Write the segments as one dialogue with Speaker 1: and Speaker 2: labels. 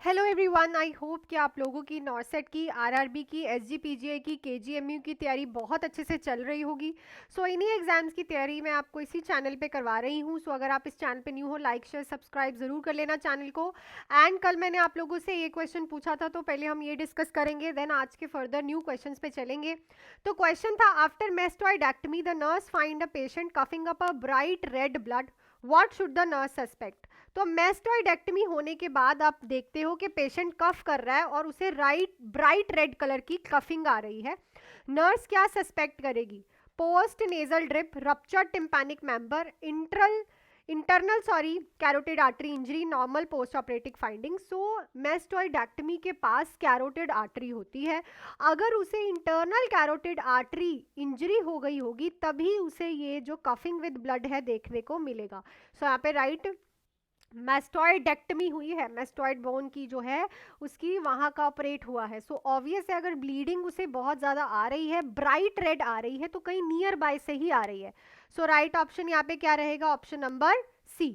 Speaker 1: Hello everyone, I hope कि आप लोगों की नॉर्सेट की, आरआरबी की, एसजीपीजीए की, केजीएमयू की तैयारी बहुत अच्छे से चल रही होगी। सो इन्हीं एग्जाम्स की तैयारी मैं आपको इसी चैनल पे करवा रही हूँ। सो अगर आप इस चैनल पे न्यू हो, लाइक शेयर सब्सक्राइब ज़रूर कर लेना चैनल को। एंड कल मैंने आप लोगों से ये क्वेश्चन पूछा था, तो पहले हम ये डिस्कस करेंगे, देन आज के फर्दर न्यू क्वेश्चन पे चलेंगे। तो क्वेश्चन था, after mastoidectomy the nurse find a patient coughing up a bright red blood, what should the nurse suspect. तो मेस्टोइडेक्टमी होने के बाद आप देखते हो कि पेशेंट कफ कर रहा है और उसे ब्राइट रेड कलर की कफिंग आ रही है। नर्स क्या सस्पेक्ट करेगी? Post nasal drip, ruptured tympanic membrane, internal carotid artery injury, normal post operative finding. So mastoidectomy के पास कैरोटिड आर्टरी होती है। अगर उसे इंटरनल कैरोटिड आर्टरी इंजरी हो गई होगी तभी उसे ये जो कफिंग विद ब्लड है देखने को मिलेगा। सो यहाँ पे राइट मेस्टोइडेक्टमी हुई है, मेस्टोइड बोन की जो है उसकी वहां का ऑपरेट हुआ है। सो ऑब्वियस है, अगर ब्लीडिंग उसे बहुत ज्यादा आ रही है, ब्राइट रेड आ रही है, तो कहीं नियर बाय से ही आ रही है। सो राइट ऑप्शन यहाँ पे क्या रहेगा? Option number C.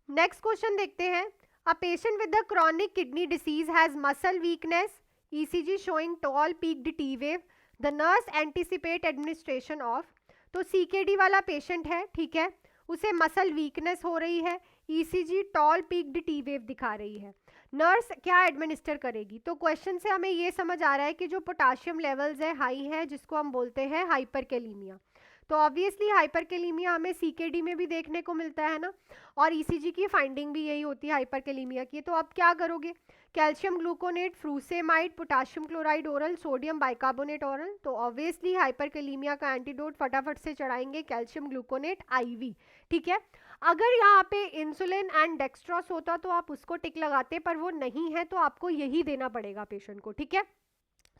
Speaker 1: Next question देखते हैं। A patient with the chronic kidney disease has muscle weakness, ECG showing tall peaked T wave, the nurse anticipate administration of. तो सीकेडी वाला पेशेंट है, ठीक है, उसे मसल वीकनेस हो रही है, ECG tall peaked T wave दिखा रही है। नर्स क्या एडमिनिस्टर करेगी? तो क्वेश्चन से हमें ये समझ आ रहा है कि जो पोटाशियम लेवल्स है हाई है, जिसको हम बोलते हैं हाइपरकेलीमिया। तो ऑब्वियसली हाइपरकेलीमिया हमें सीकेडी में भी देखने को मिलता है ना, और ईसीजी की फाइंडिंग भी यही होती है हाइपरकेलीमिया की। तो अब क्या करोगे? Calcium gluconate, frusemide, potassium chloride oral, sodium bicarbonate oral. तो ऑब्वियसली हाइपरकेलीमिया का एंटीडोट फटाफट से चढ़ाएंगे कैल्शियम ग्लूकोनेट आईवी, ठीक है। अगर यहाँ पे इंसुलिन एंड डेक्स्ट्रॉस होता तो आप उसको टिक लगाते, पर वो नहीं है तो आपको यही देना पड़ेगा पेशेंट को, ठीक है।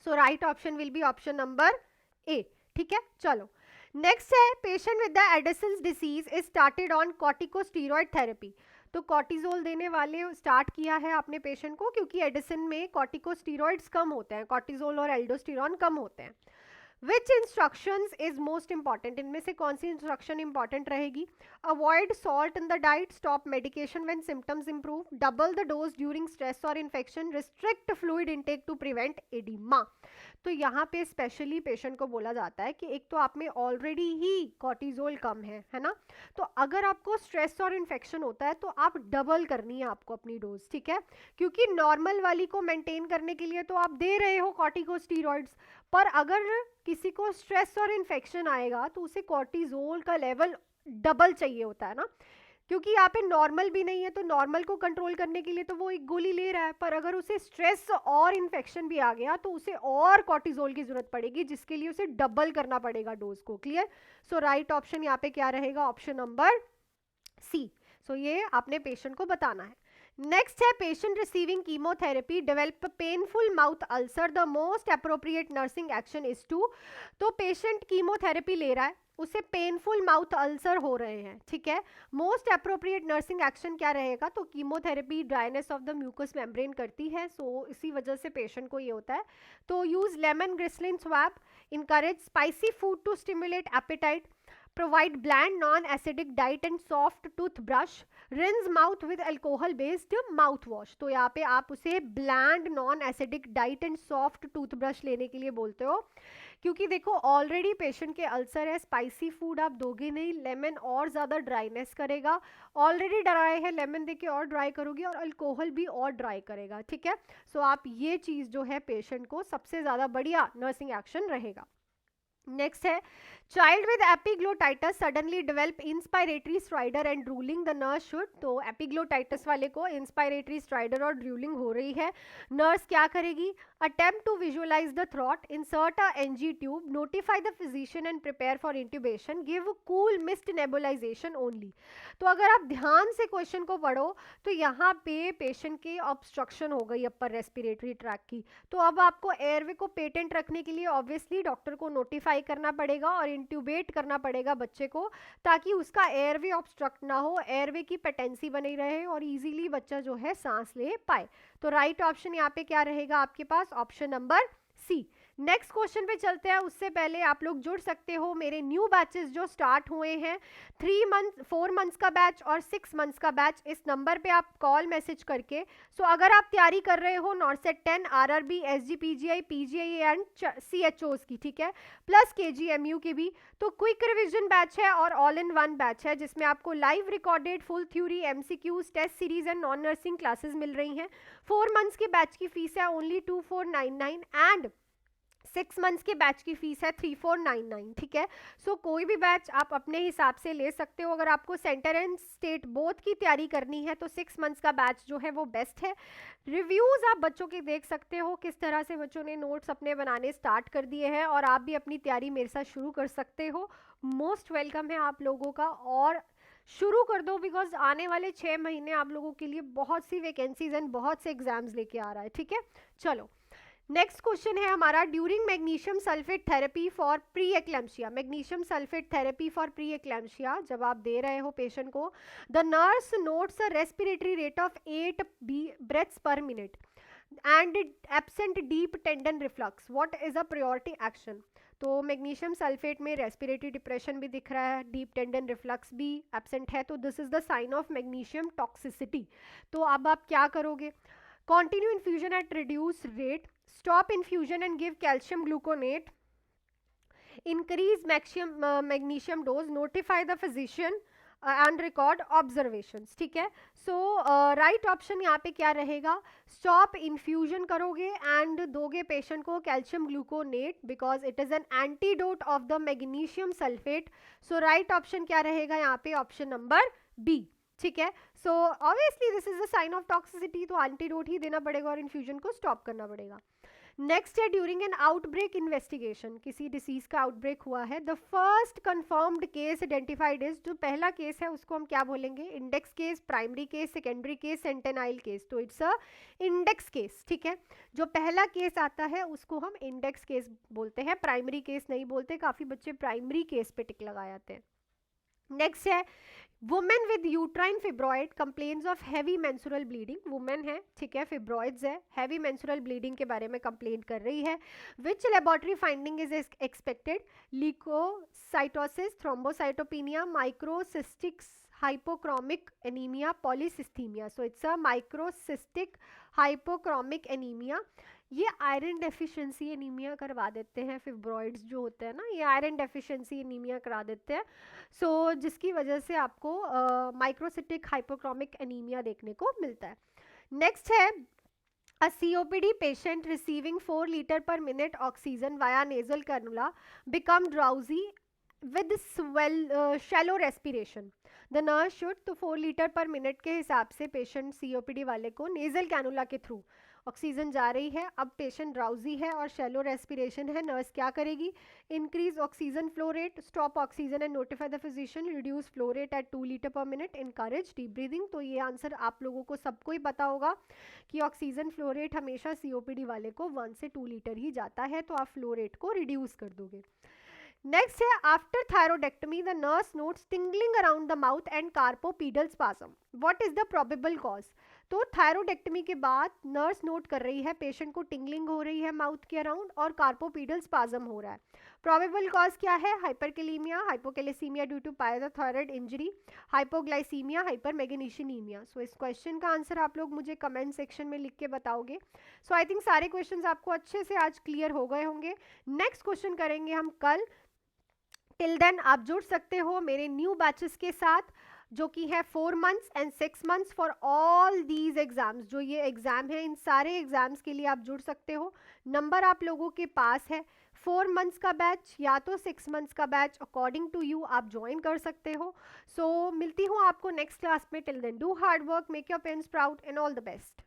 Speaker 1: So right option will be option number A, ठीक है। चलो नेक्स्ट है, patient with the Addison's disease is started on corticosteroid therapy. तो कॉर्टिजोल देने वाले स्टार्ट किया है आपने पेशेंट को, क्योंकि एडिसन में कॉर्टिकोस्टेरॉइड्स कम होते हैं, कॉर्टिजोल और एल्डोस्टेरॉन कम होते हैं। Which instructions is most important? इनमें से कौन सी इंस्ट्रक्शन इंपॉर्टेंट रहेगी? Avoid salt in the diet, stop medication when symptoms improve, double the dose during stress और infection, restrict fluid intake to prevent oedema. तो यहाँ पे स्पेशली पेशेंट को बोला जाता है कि एक तो आप में ऑलरेडी ही कॉर्टिजोल कम है ना, तो अगर आपको स्ट्रेस और इन्फेक्शन होता है तो आप डबल करनी है आपको अपनी डोज, ठीक है। क्योंकि नॉर्मल वाली को मेंटेन करने के लिए तो आप दे रहे हो कॉर्टिकोस्टेरॉइड्स, पर अगर किसी को स्ट्रेस और इन्फेक्शन आएगा तो उसे कॉर्टिजोल का लेवल डबल चाहिए होता है ना, क्योंकि यहाँ पे नॉर्मल भी नहीं है, तो नॉर्मल को कंट्रोल करने के लिए तो वो एक गोली ले रहा है, पर अगर उसे स्ट्रेस और इन्फेक्शन भी आ गया तो उसे और कॉर्टिजोल की जरूरत पड़ेगी, जिसके लिए उसे डबल करना पड़ेगा डोज को। क्लियर? सो राइट ऑप्शन यहाँ पे क्या रहेगा? ऑप्शन नंबर सी। सो ये आपने पेशेंट को बताना है। नेक्स्ट है, patient receiving chemotherapy develop painful mouth ulcer, the most appropriate nursing action is to. तो पेशेंट कीमोथेरेपी ले रहा है, उसे पेनफुल माउथ अल्सर हो रहे हैं, ठीक है। मोस्ट अप्रोप्रिएट नर्सिंग एक्शन क्या रहेगा? तो chemotherapy dryness of the mucus membrane करती है, सो इसी वजह से पेशेंट को ये होता है। तो use lemon glycerin swab, encourage spicy food to stimulate appetite, provide bland non-acidic diet and soft toothbrush, rinse mouth with alcohol based mouthwash। तो यहाँ पे आप उसे bland non-acidic diet and soft toothbrush लेने के लिए बोलते हो, क्योंकि देखो ऑलरेडी पेशेंट के अल्सर है, स्पाइसी फूड आप दोगे नहीं, लेमन और ज़्यादा ड्राइनेस करेगा, ऑलरेडी ड्राई है, लेमन देके और ड्राई करोगे और अल्कोहल भी और ड्राई करेगा, ठीक है। सो आप ये चीज़ जो है पेशेंट को सबसे ज़्यादा बढ़िया नर्सिंग एक्शन रहेगा। नेक्स्ट है, child with epiglottitis suddenly develop inspiratory stridor and drooling, the nurse should. तो एपिग्लोटाइटस वाले को इंस्पायरेटरी स्ट्राइडर और ड्रूलिंग हो रही है, नर्स क्या करेगी? Attempt to visualise the throat, insert a NG tube, notify the physician and prepare for intubation, give cool mist nebulisation only. तो अगर आप ध्यान से क्वेश्चन को पढ़ो तो यहाँ पे पेशेंट की ऑब्स्ट्रक्शन हो गई अपर रेस्पिरेटरी ट्रैक की, तो अब आपको एयरवे को पेटेंट रखने के लिए ऑब्वियसली डॉक्टर को नोटिफाई करना पड़ेगा और इंट्यूबेट करना पड़ेगा बच्चे को, ताकि उसका एयरवे ऑब्स्ट्रक्ट ना हो, एयरवे की पेटेंसी बनी रहे और इजीली बच्चा जो है सांस ले पाए। तो राइट ऑप्शन यहाँ पे क्या रहेगा आपके पास? Option number C. Next question पे चलते हैं, उससे पहले आप लोग जुड़ सकते हो मेरे न्यू बैचेस जो स्टार्ट हुए हैं, 3 मंथ 4 मंथ्स का बैच और 6 मंथ्स का बैच, इस नंबर पे आप कॉल मैसेज करके। सो अगर आप तैयारी कर रहे हो NORCET 10, RRB, SGPGI, PGI and CHOs की, ठीक है, प्लस केजीएमयू की भी, तो क्विक रिविजन बैच है और ऑल इन वन बैच है जिसमें आपको live recorded full theory, MCQs, test series and non nursing classes मिल रही हैं। 4 मंथ्स के बैच की फीस है ओनली 2499 एंड 6 मंथ्स के बैच की फीस है 3499, ठीक है। सो कोई भी बैच आप अपने हिसाब से ले सकते हो। अगर आपको सेंटर एंड स्टेट बोथ की तैयारी करनी है तो 6 मंथ्स का बैच जो है वो बेस्ट है। रिव्यूज़ आप बच्चों के देख सकते हो, किस तरह से बच्चों ने नोट्स अपने बनाने स्टार्ट कर दिए हैं, और आप भी अपनी तैयारी मेरे साथ शुरू कर सकते हो। मोस्ट वेलकम है आप लोगों का, और शुरू कर दो बिकॉज आने वाले 6 महीने आप लोगों के लिए बहुत सी वैकेंसीज एंड बहुत से एग्जाम्स लेके आ रहा है, ठीक है। चलो नेक्स्ट क्वेश्चन है हमारा, during magnesium sulphate therapy for pre eclampsia, magnesium sulphate therapy for pre eclampsia जब आप दे रहे हो पेशेंट को, the nurse notes a respiratory rate of 8 breaths per minute and absent deep tendon reflex, what is a priority action. तो magnesium sulphate में respiratory depression भी दिख रहा है, डीप टेंडन रिफ्लक्स भी एब्सेंट है, तो this is the sign of magnesium toxicity. तो अब आप क्या करोगे, continue infusion at reduced rate, stop infusion and give calcium gluconate, increase magnesium dose, notify the physician and record observations, ठीक है। सो राइट ऑप्शन यहाँ पे क्या रहेगा, स्टॉप इन्फ्यूजन करोगे एंड दोगे पेशेंट को calcium gluconate because it is an antidote of the magnesium sulphate. So right option क्या रहेगा यहाँ पे, ऑप्शन नंबर बी, ठीक है। So obviously this is a sign of toxicity, तो एंटीडोट ही देना पड़ेगा और इन्फ्यूजन को स्टॉप करना पड़ेगा। नेक्स्ट है, ड्यूरिंग एन आउटब्रेक इन्वेस्टिगेशन, किसी डिसीज का आउटब्रेक हुआ है, the first confirmed case identified is, जो पहला केस है उसको हम क्या बोलेंगे, index case, primary case, secondary case, sentinel case, तो इट्स अ इंडेक्स केस, ठीक है। जो पहला केस आता है उसको हम इंडेक्स केस बोलते हैं, प्राइमरी केस नहीं बोलते, काफ़ी बच्चे प्राइमरी केस पे टिक लगा जाते हैं। नेक्स्ट है, women with uterine fibroid complains of heavy menstrual bleeding, women है, ठीक है, फिब्रॉइड्स है, हैवी मेंस्ट्रुअल ब्लीडिंग के बारे में कंप्लेन कर रही है। Which laboratory finding is expected, leukocytosis, thrombocytopenia, microcytic hypochromic anaemia, polycythaemia. So it's a microcytic hypochromic anaemia. ये आयरन डेफिशिएंसी एनीमिया करवा देते हैं, फिब्रॉइड्स जो होते हैं ना, ये आयरन डेफिशिएंसी एनीमिया करा देते हैं। सो जिसकी वजह से आपको माइक्रोसिटिक हाइपोक्रोमिक एनीमिया देखने को मिलता है। नेक्स्ट है, A COPD patient receiving 4 liter per minute oxygen via nasal cannula become drowsy with shallow respiration. The nurse should, तो 4 लीटर पर मिनट के हिसाब से पेशेंट COPD वाले को नेजल कैनुला के थ्रू ऑक्सीजन जा रही है, अब पेशेंट ड्राउजी है और शैलो रेस्पिरेशन है, नर्स क्या करेगी, increase oxygen flow rate, stop oxygen and notify the physician, reduce flow rate at 2 litre per minute, encourage deep breathing. तो ये आंसर आप लोगों को सबको ही पता होगा कि ऑक्सीजन फ्लो रेट हमेशा COPD वाले को 1 से 2 लीटर ही जाता है, तो आप फ्लो रेट को रिड्यूस कर दोगे। नेक्स्ट है, after thyroidectomy the nurse notes tingling around the mouth and carpopedal spasm, what is the probable cause. तो थायरोडेक्टमी के बाद नर्स नोट कर रही है पेशेंट को टिंगलिंग हो रही है माउथ के अराउंड और कार्पोपीडल स्पाज्म हो रहा है। प्रोबेबल कॉज क्या है, hyperkalaemia, hypocalcaemia due to parathyroid injury, hypoglycaemia, hypermagnesaemia. So इस क्वेश्चन का आंसर आप लोग मुझे कमेंट सेक्शन में लिख के बताओगे। सो आई थिंक सारे क्वेश्चंस आपको अच्छे से आज क्लियर हो गए होंगे। नेक्स्ट क्वेश्चन करेंगे हम कल। टिल देन आप जुड़ सकते हो मेरे न्यू बैचेस के साथ जो कि है 4 months and 6 months for all these exams. जो ये एग्जाम है इन सारे एग्जाम्स के लिए आप जुड़ सकते हो। नंबर आप लोगों के पास है, 4 मंथ्स का बैच या तो 6 मंथ्स का बैच, अकॉर्डिंग टू यू आप ज्वाइन कर सकते हो। सो मिलती हूँ आपको नेक्स्ट क्लास में। Till then do hard work, make your parents proud and all the best.